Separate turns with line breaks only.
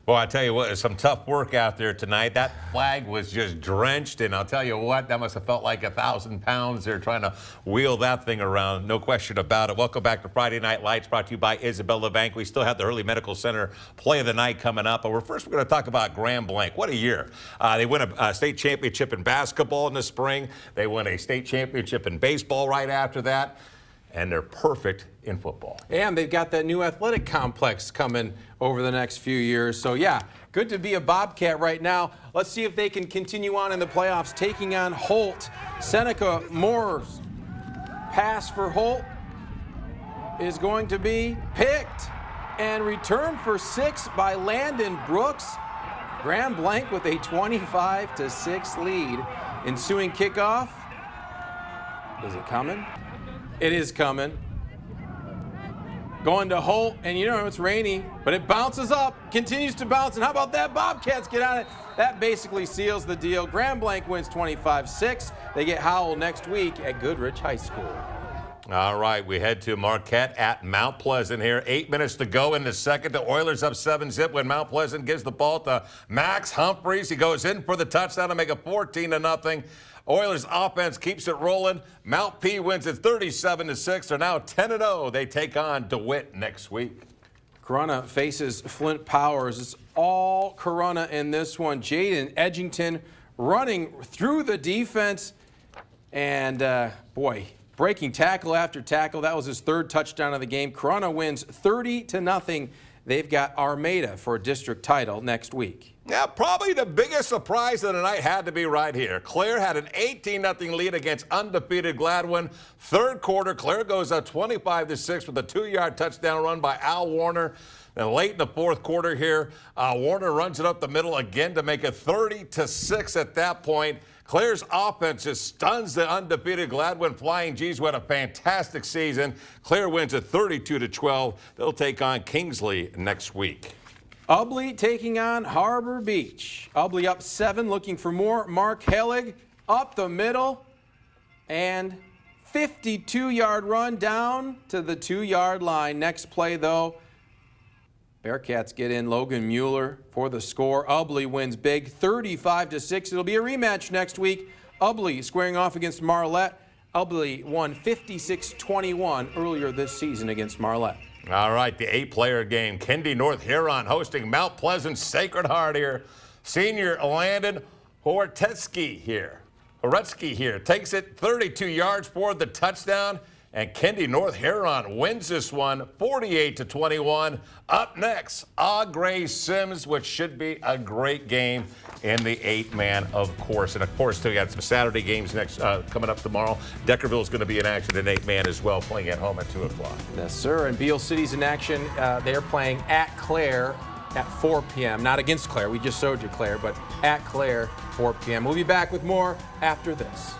Well, I tell you what, it's some tough work out there tonight. That flag was just drenched, and I'll tell you what, that must have felt like 1,000 pounds. They're trying to wheel that thing around, no question about it. Welcome back to Friday Night Lights, brought to you by Isabel LeBanc. We still have the Early Medical Center play of the night coming up, but we're going to talk about Grand Blanc. What a year. They win a state championship in basketball in the spring. They win a state championship in baseball right after that. And they're perfect in football.
And they've got that new athletic complex coming over the next few years. So, yeah, good to be a Bobcat right now. Let's see if they can continue on in the playoffs, taking on Holt. Seneca Moore's pass for Holt is going to be picked and returned for 6 by Landon Brooks. Grand Blanc with a 25-6 lead. Ensuing kickoff. Is it coming? It is coming. Going to Holt, and you know it's rainy, but it bounces up, continues to bounce, and how about that? Bobcats get on it. That basically seals the deal. Grand Blanc wins 25-6. They get Howell next week at Goodrich High School.
All right, we head to Marquette at Mount Pleasant here. 8 minutes to go in the second. The Oilers up 7-zip when Mount Pleasant gives the ball to Max Humphreys. He goes in for the touchdown to make it 14-0. Oilers offense keeps it rolling. Mount P wins it 37-6. They're now 10-0. They take on DeWitt next week.
Corunna faces Flint Powers. It's all Corunna in this one. Jaden Edgington running through the defense. And, boy, breaking tackle after tackle. That was his 3rd touchdown of the game. Corunna wins 30-0. They've got Armada for a district title next week.
Yeah, probably the biggest surprise of the night had to be right here. Clare had an 18-0 lead against undefeated Gladwin. Third quarter, Clare goes up 25-6 with a 2-yard touchdown run by Al Warner. Then late in the fourth quarter here, Warner runs it up the middle again to make it 30-6 at that point. Clare's offense just stuns the undefeated Gladwin Flying G's, who had a fantastic season. Clare wins at 32-12. They'll take on Kingsley next week.
Ubley taking on Harbor Beach. Ubley up 7, looking for more. Mark Hellig up the middle, and 52-yard run down to the 2-yard line. Next play, though, Bearcats get in Logan Mueller for the score. Ubley wins big, 35-6. It'll be a rematch next week. Ubley squaring off against Marlette. Ubley won 56-21 earlier this season against Marlette.
All right, the 8-player game. Kendi North Huron hosting Mount Pleasant Sacred Heart here. Senior Landon Horetsky here. Takes it 32 yards for the touchdown. And Kendi North Huron wins this one 48-21. Up next, Augrey Sims, which should be a great game in the 8-man, of course. And of course, we got some Saturday games next coming up tomorrow. Deckerville is going to be in action in 8-man as well, playing at home at 2 o'clock.
Yes, sir. And Beale City's in action. They're playing at Clare at 4 p.m. Not against Clare. We just showed you Clare, but at Clare, 4 p.m. We'll be back with more after this.